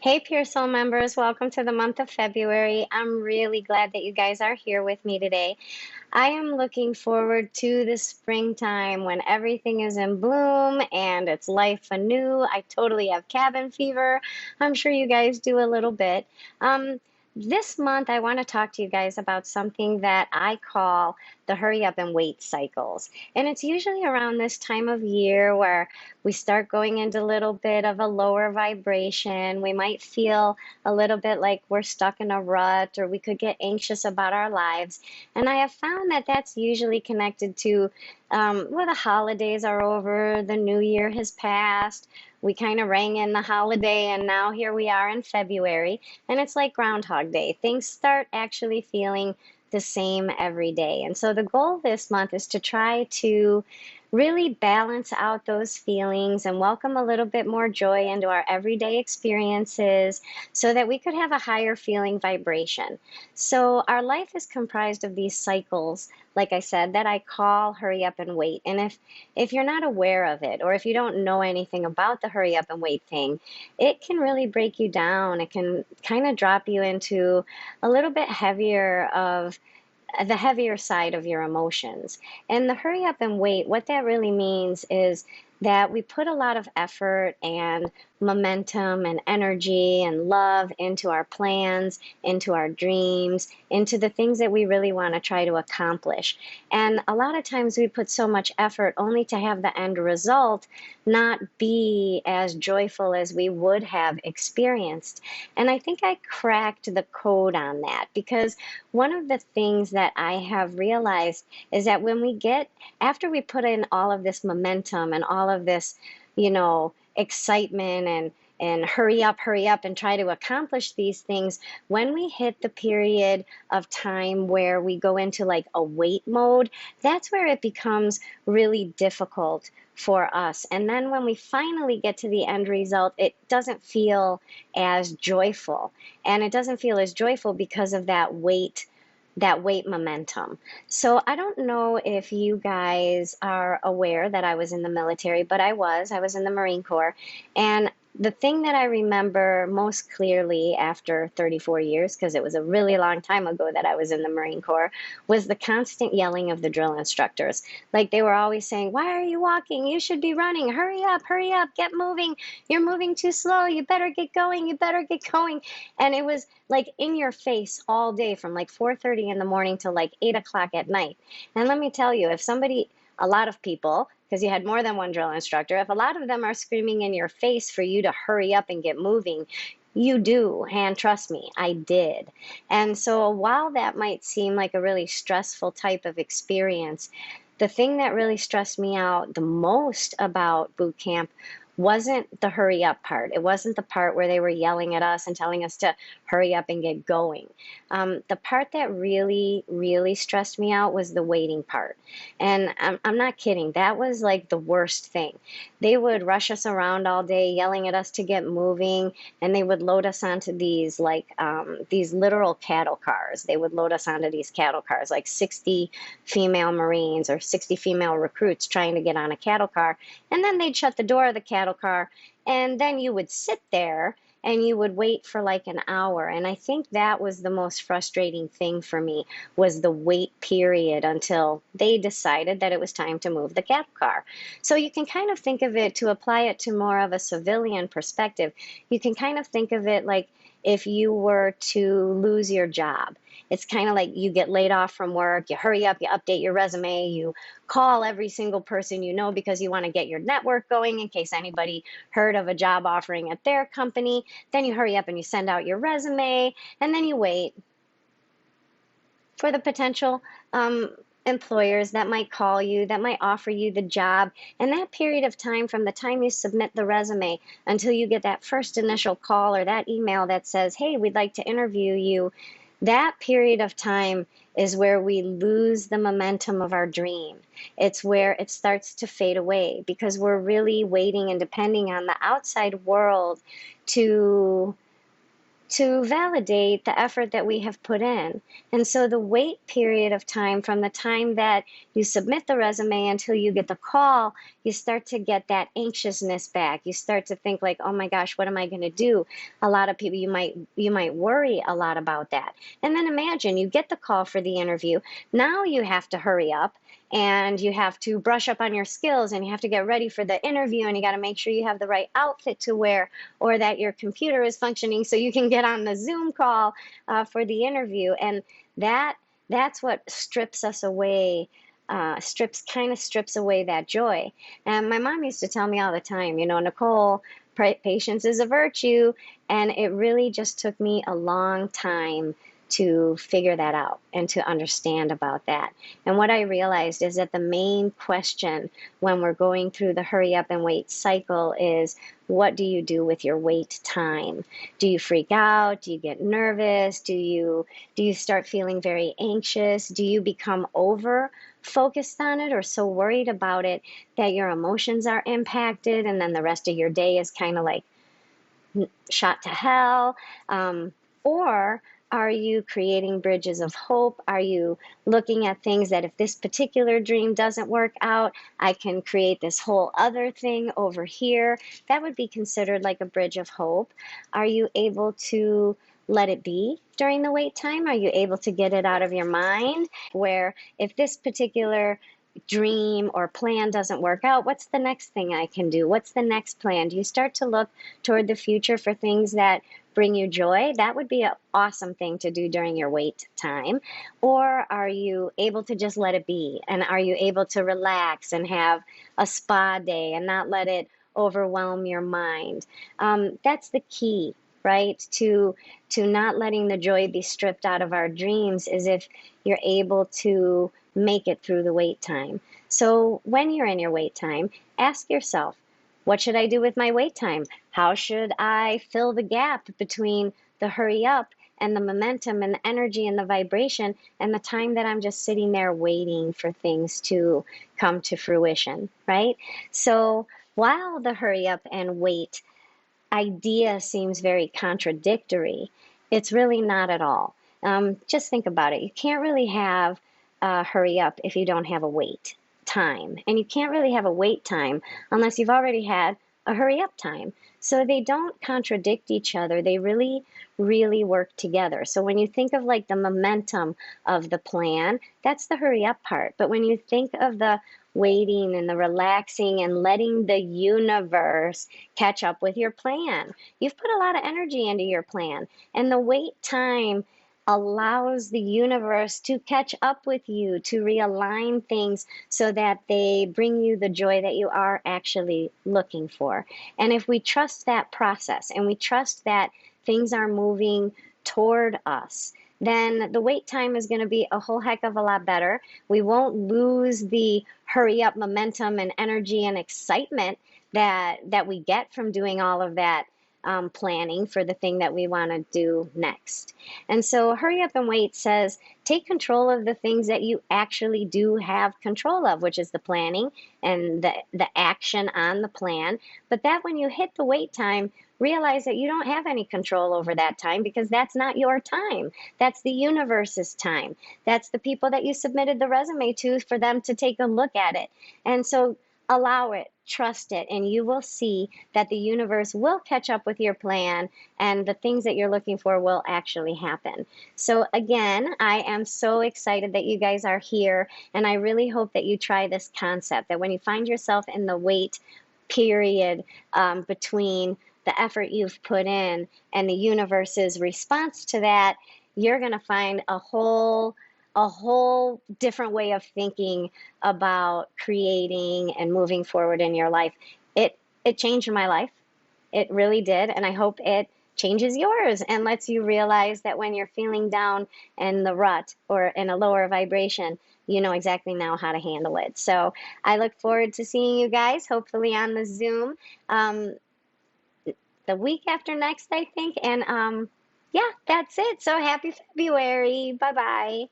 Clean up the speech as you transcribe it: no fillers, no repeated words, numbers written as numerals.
Hey, Pure Soul members, welcome to the month of February. I'm really glad that you guys are here with me today. I am looking forward to the springtime when everything is in bloom and it's life anew. I totally have cabin fever. I'm sure you guys do a little bit. Um, this month, I want to talk to you guys about something that I call the hurry up and wait cycles. And it's usually around this time of year where we start going into a little bit of a lower vibration. We might feel a little bit like we're stuck in a rut, or we could get anxious about our lives. And I have found that that's usually connected to well, the holidays are over, the new year has passed. We kind of rang in the holiday, and now here we are in February, and it's like Groundhog Day. Things start actually feeling the same every day. And so the goal this month is to try to really balance out those feelings and welcome a little bit more joy into our everyday experiences so that we could have a higher feeling vibration. So our life is comprised of these cycles, like I said, that I call hurry up and wait. And if you're not aware of it, or if you don't know anything about the hurry up and wait thing, it can really break you down. It can kind of drop you into a little bit heavier of the heavier side of your emotions. And the hurry up and wait, what that really means is that we put a lot of effort and momentum and energy and love into our plans, into our dreams, into the things that we really want to try to accomplish. And a lot of times we put so much effort only to have the end result not be as joyful as we would have experienced. And I think I cracked the code on that because one of the things that I have realized is that when we get, after we put in all of this momentum and all of this, excitement and hurry up and try to accomplish these things, when we hit the period of time where we go into like a wait mode, that's where it becomes really difficult for us. And then when we finally get to the end result, it doesn't feel as joyful. And it doesn't feel as joyful because of that weight momentum. So I don't know if you guys are aware that I was in the military, but I was in the Marine Corps. And the thing that I remember most clearly after 34 years, because it was a really long time ago that I was in the Marine Corps, was the constant yelling of the drill instructors. Like they were always saying, "Why are you walking? You should be running. Hurry up, get moving. You're moving too slow. You better get going. You better get going." And it was like in your face all day from like 4:30 in the morning till like 8 o'clock at night. And let me tell you, a lot of people, because you had more than one drill instructor, if a lot of them are screaming in your face for you to hurry up and get moving, you do. And trust me, I did. And so while that might seem like a really stressful type of experience, the thing that really stressed me out the most about boot camp wasn't the hurry up part. It wasn't the part where they were yelling at us and telling us to hurry up and get going. The part that really, really stressed me out was the waiting part. And I'm not kidding. That was like the worst thing. They would rush us around all day, yelling at us to get moving, and they would load us onto these literal cattle cars. They would load us onto these cattle cars, like 60 female Marines or 60 female recruits trying to get on a cattle car. And then they'd shut the door of the cattle car, and then you would sit there and you would wait for like an hour. And I think that was the most frustrating thing for me, was the wait period until they decided that it was time to move the cattle car. So you can kind of think of it, to apply it to more of a civilian perspective, you can kind of think of it like if you were to lose your job. It's kind of like you get laid off from work, you hurry up, you update your resume, you call every single person you know because you want to get your network going in case anybody heard of a job offering at their company. Then you hurry up and you send out your resume, and then you wait for the potential employers that might call you, that might offer you the job. And that period of time from the time you submit the resume until you get that first initial call or that email that says, "Hey, we'd like to interview you," that period of time is where we lose the momentum of our dream. It's where it starts to fade away because we're really waiting and depending on the outside world to to validate the effort that we have put in. And so the wait period of time from the time that you submit the resume until you get the call, you start to get that anxiousness back. You start to think like, oh my gosh, what am I going to do? A lot of people, you might worry a lot about that. And then imagine you get the call for the interview. Now you have to hurry up and you have to brush up on your skills and you have to get ready for the interview and you got to make sure you have the right outfit to wear or that your computer is functioning so you can get on the Zoom call for the interview. And that's what strips us away, strips away that joy. And my mom used to tell me all the time, Nicole, patience is a virtue. And it really just took me a long time to figure that out and to understand about that. And what I realized is that the main question when we're going through the hurry up and wait cycle is, what do you do with your wait time? Do you freak out? Do you get nervous? Do you start feeling very anxious? Do you become over focused on it or so worried about it that your emotions are impacted and then the rest of your day is kind of like shot to hell? Or are you creating bridges of hope? Are you looking at things that if this particular dream doesn't work out, I can create this whole other thing over here? That would be considered like a bridge of hope. Are you able to let it be during the wait time? Are you able to get it out of your mind? Where if this particular dream or plan doesn't work out, what's the next thing I can do? What's the next plan? Do you start to look toward the future for things that bring you joy? That would be an awesome thing to do during your wait time. Or are you able to just let it be? And are you able to relax and have a spa day and not let it overwhelm your mind? That's the key, right? To not letting the joy be stripped out of our dreams is if you're able to make it through the wait time. So when you're in your wait time, ask yourself, what should I do with my wait time? How should I fill the gap between the hurry up and the momentum and the energy and the vibration and the time that I'm just sitting there waiting for things to come to fruition, right? So while the hurry up and wait idea seems very contradictory, it's really not at all. Just think about it. You can't really have hurry up if you don't have a wait time. And you can't really have a wait time unless you've already had a hurry up time. So they don't contradict each other. They really, really work together. So when you think of like the momentum of the plan, that's the hurry up part. But when you think of the waiting and the relaxing and letting the universe catch up with your plan, you've put a lot of energy into your plan. And the wait time allows the universe to catch up with you, to realign things so that they bring you the joy that you are actually looking for. And if we trust that process and we trust that things are moving toward us, then the wait time is going to be a whole heck of a lot better. We won't lose the hurry up momentum and energy and excitement that we get from doing all of that planning for the thing that we want to do next. And so hurry up and wait says take control of the things that you actually do have control of, which is the planning and the action on the plan. But that when you hit the wait time, realize that you don't have any control over that time because that's not your time. That's the universe's time. That's the people that you submitted the resume to for them to take a look at it. And so allow it, trust it, and you will see that the universe will catch up with your plan and the things that you're looking for will actually happen. So again, I am so excited that you guys are here, and I really hope that you try this concept, that when you find yourself in the wait period between the effort you've put in and the universe's response to that, you're going to find a whole different way of thinking about creating and moving forward in your life. It changed my life. It really did, and I hope it changes yours and lets you realize that when you're feeling down in the rut or in a lower vibration, you know exactly now how to handle it. So I look forward to seeing you guys, hopefully on the Zoom the week after next, I think. And yeah, that's it. So happy February. Bye-bye.